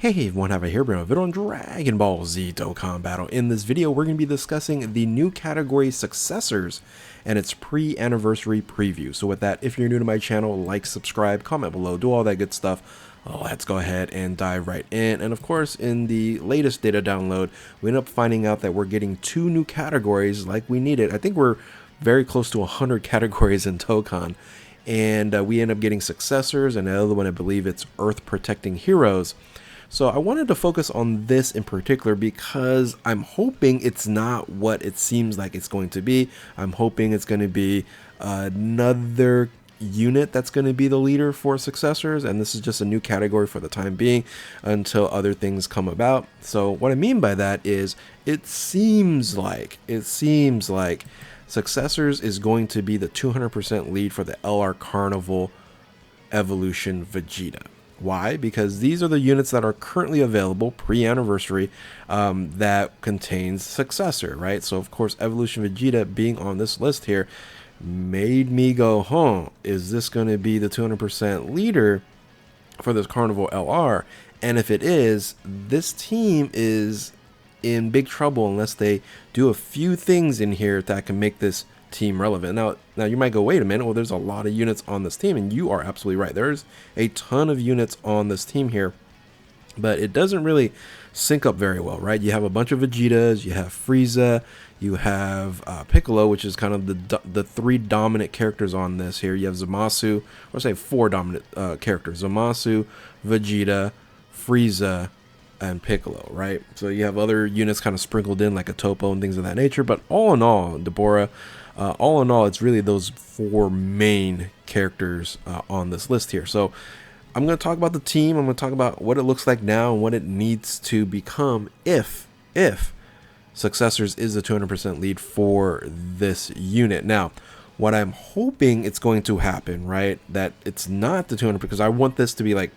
Hey everyone, have a here bring a video on Dragon Ball Z Dokkan Battle. In this video, we're going to be discussing the new category Successors and its pre-anniversary preview. So with that, if you're new to my channel, like, subscribe, comment below, do all that good stuff. Let's go ahead and dive right in. And of course, in the latest data download, we end up finding out that we're getting 2 new categories like we needed. I think we're very close to 100 categories in Dokkan. And we end up getting Successors, and the other one, I believe it's Earth Protecting Heroes. So I wanted to focus on this in particular because I'm hoping it's not what it seems like it's going to be. I'm hoping it's going to be another unit that's going to be the leader for Successors, and this is just a new category for the time being until other things come about. So what I mean by that is it seems like Successors is going to be the 200% lead for the LR Carnival Evolution Vegeta. Why? Because these are the units that are currently available pre-anniversary that contains Successor, right? So of course, Evolution Vegeta being on this list here made me go, is this going to be the 200% leader for this Carnival LR? And if it is, this team is in big trouble unless they do a few things in here that can make this team relevant. Now you might go, wait a minute, well, there's a lot of units on this team, and you are absolutely right. There's a ton of units on this team here, but it doesn't really sync up very well, right? You have a bunch of Vegetas, you have Frieza, you have Piccolo, which is kind of the 3 dominant characters on this here. You have Zamasu, or say 4 dominant characters: Zamasu, Vegeta, Frieza, and Piccolo, right? So you have other units kind of sprinkled in like a Topo and things of that nature, but all in all, Deborah, all in all, it's really those 4 main characters on this list here. So I'm going to talk about the team. I'm going to talk about what it looks like now and what it needs to become if Successors is the 200% lead for this unit. Now, what I'm hoping it's going to happen, right, that it's not the 200, because I want this to be like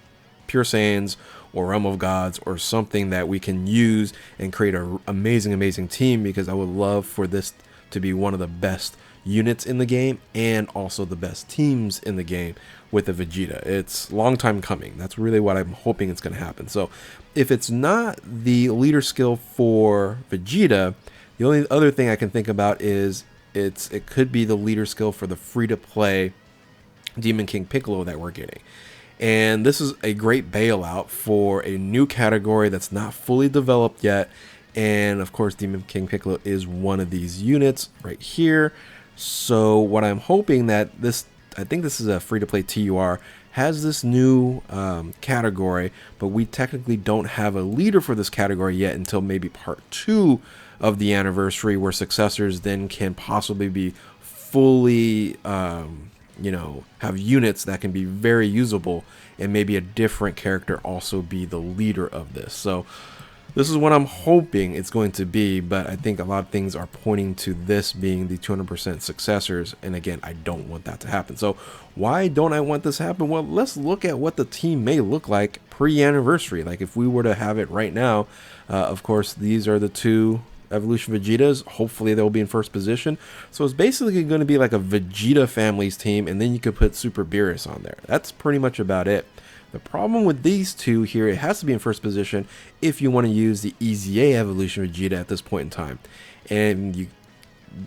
Pure Saiyans or Realm of Gods or something that we can use and create an amazing team, because I would love for this to be one of the best units in the game and also the best teams in the game with the Vegeta. It's a long time coming. That's really what I'm hoping it's going to happen. So if it's not the leader skill for Vegeta, the only other thing I can think about is it could be the leader skill for the free-to-play Demon King Piccolo that we're getting. And this is a great bailout for a new category that's not fully developed yet. And of course, Demon King Piccolo is one of these units right here. So what I'm hoping that this, I think this is a free-to-play TUR, has this new category, but we technically don't have a leader for this category yet until maybe part 2 of the anniversary, where Successors then can possibly be fully have units that can be very usable, and maybe a different character also be the leader of this. So this is what I'm hoping it's going to be, but I think a lot of things are pointing to this being the 200% Successors, and again, I don't want that to happen. So why don't I want this to happen? Well, let's look at what the team may look like pre-anniversary. Like if we were to have it right now, of course, these are the 2 Evolution Vegetas. Hopefully they'll be in first position. So it's basically going to be like a Vegeta families team, and then you could put Super Beerus on there. That's pretty much about it. The problem with these 2 here, it has to be in first position if you want to use the EZA Evolution Vegeta at this point in time. And you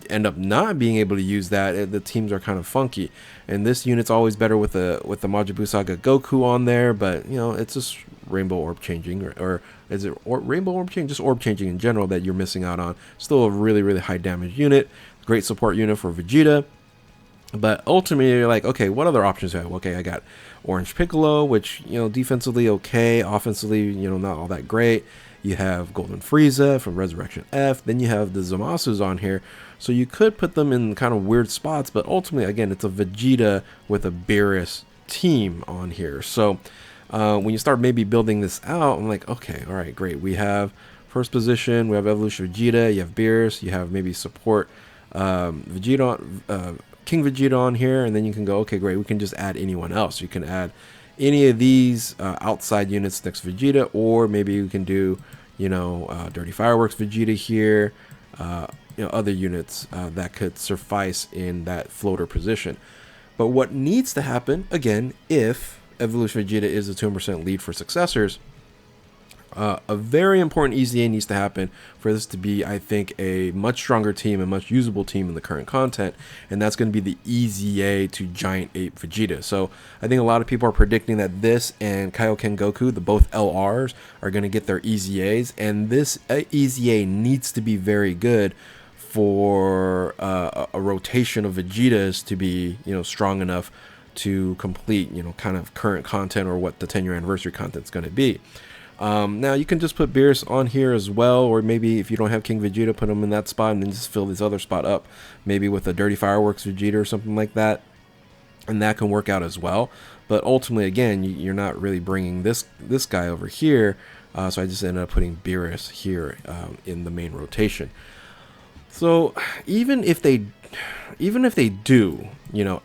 end up not being able to use that, the teams are kind of funky. And this unit's always better with the Majin Buu Saga Goku on there, but you know, it's just Rainbow Orb changing, or is it Rainbow Orb changing? Just orb changing in general that you're missing out on. Still a really high damage unit, great support unit for Vegeta. But ultimately, you're like, okay, what other options do I have? Okay, I got Orange Piccolo, which, defensively okay, offensively, not all that great. You have Golden Frieza from Resurrection F. Then you have the Zamasus on here. So you could put them in kind of weird spots, but ultimately, again, it's a Vegeta with a Beerus team on here. So when you start maybe building this out, I'm like, okay, all right, great. We have first position, we have Evolution Vegeta, you have Beerus, you have maybe support Vegeta, King Vegeta on here, and then you can go, okay, great, we can just add anyone else. You can add any of these outside units next to Vegeta, or maybe we can do, Dirty Fireworks Vegeta here, other units that could suffice in that floater position. But what needs to happen, again, if Evolution Vegeta is the 200% lead for Successors, A very important EZA needs to happen for this to be, I think, a much stronger team, a much usable team in the current content, and that's going to be the EZA to Giant Ape Vegeta. So I think a lot of people are predicting that this and Kaioken Goku, the both LRs, are going to get their EZAs, and this EZA needs to be very good for a rotation of Vegetas to be, strong enough to complete, kind of current content or what the 10-year anniversary content is going to be. Now you can just put Beerus on here as well, or maybe if you don't have King Vegeta, put him in that spot and then just fill this other spot up, maybe with a Dirty Fireworks Vegeta or something like that, and that can work out as well. But ultimately, again, you're not really bringing this guy over here, so I just ended up putting Beerus here in the main rotation. So even if they do,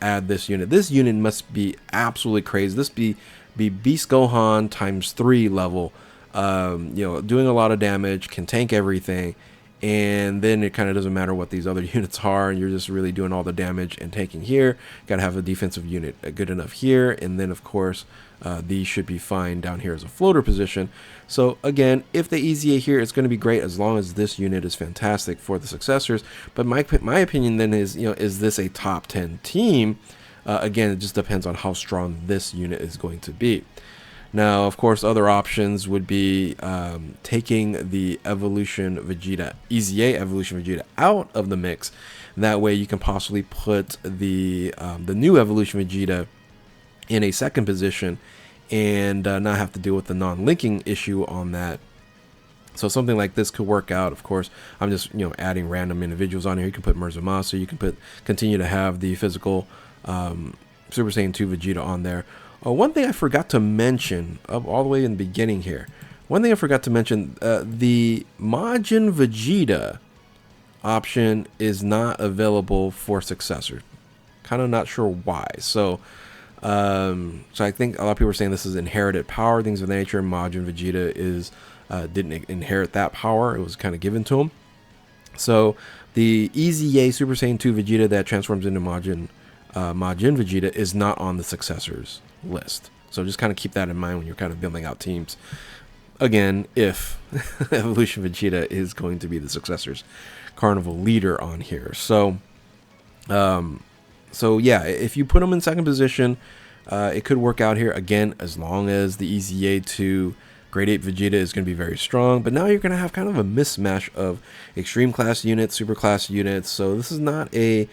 add this unit must be absolutely crazy. This be Beast Gohan times 3 level, doing a lot of damage, can tank everything, and then it kind of doesn't matter what these other units are, and you're just really doing all the damage and tanking here. Got to have a defensive unit good enough here, and then of course these should be fine down here as a floater position. So again, if the EZA here, it's going to be great as long as this unit is fantastic for the successors. But my opinion then is, is this a top 10 team? Again, it just depends on how strong this unit is going to be. Now, of course, other options would be taking the Evolution Vegeta, EZA Evolution Vegeta out of the mix. That way you can possibly put the new Evolution Vegeta in a second position and not have to deal with the non-linking issue on that. So something like this could work out. Of course, I'm just adding random individuals on here. You can put Murzomasu, you can continue to have the physical Super Saiyan 2 Vegeta on there. One thing I forgot to mention all the way in the beginning here. The Majin Vegeta option is not available for Successor. Kind of not sure why. So I think a lot of people are saying this is inherited power, things of that nature. Majin Vegeta didn't inherit that power. It was kind of given to him. So the EZA Super Saiyan 2 Vegeta that transforms into Majin Vegeta is not on the Successors list. So just kind of keep that in mind when you're kind of building out teams. Again, if Evolution Vegeta is going to be the Successors Carnival leader on here. So yeah, if you put them in second position, it could work out here again, as long as the EZA to Grade 8 Vegeta is going to be very strong. But now you're going to have kind of a mismatch of extreme class units, super class units. So this is not a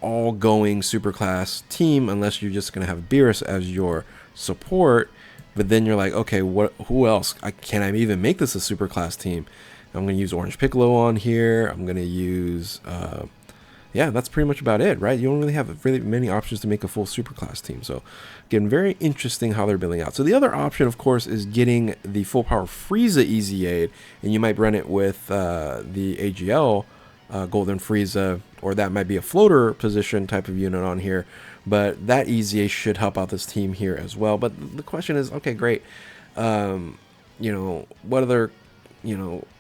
all going super class team unless you're just going to have Beerus as your support. But then you're like, okay, who else? Can I even make this a super class team? I'm going to use Orange Piccolo on here. I'm going to use yeah, that's pretty much about it, right? You don't really have really many options to make a full superclass team. So again, very interesting how they're building out. So the other option, of course, is getting the full power Frieza EZA, and you might run it with the AGL Golden Frieza, or that might be a floater position type of unit on here. But that EZA should help out this team here as well. But the question is, okay, great. What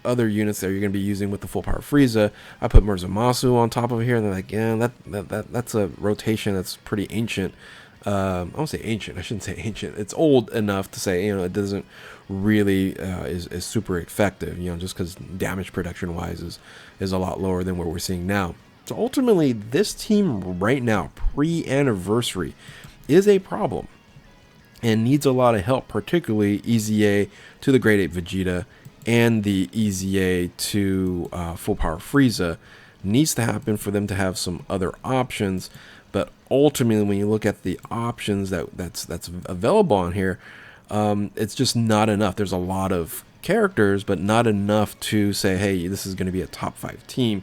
other units that you're going to be using with the full power Frieza? I put Murzomasu on top of here, and they're like, yeah, that's a rotation that's pretty ancient. I won't say ancient. I shouldn't say ancient. It's old enough to say, it doesn't really is super effective, just because damage production wise is a lot lower than what we're seeing now. So ultimately, this team right now, pre-anniversary, is a problem and needs a lot of help, particularly EZA to the Grade 8 Vegeta and the EZA to full power Frieza needs to happen for them to have some other options. But ultimately, when you look at the options that's available on here, it's just not enough. There's a lot of characters, but not enough to say, hey, this is going to be a top 5 team.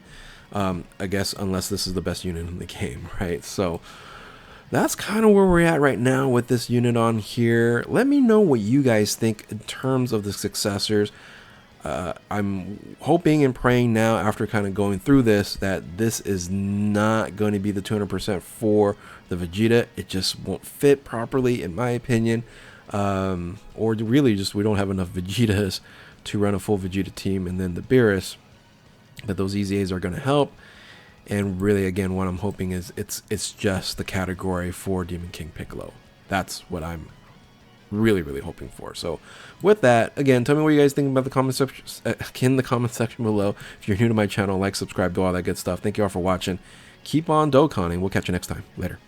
I guess unless this is the best unit in the game, right? So that's kind of where we're at right now with this unit on here. Let me know what you guys think in terms of the successors. I'm hoping and praying now, after kind of going through this, that this is not going to be the 200% for the Vegeta. It just won't fit properly, in my opinion. Or really just we don't have enough Vegetas to run a full Vegeta team, and then the Beerus. But those EZAs are going to help. And really, again, what I'm hoping is it's just the category for Demon King Piccolo. That's what I'm really, really hoping for. So with that, again, tell me what you guys think about the comment section in the comment section below. If you're new to my channel, like, subscribe, do all that good stuff. Thank you all for watching. Keep on Dokkaning. We'll catch you next time. Later.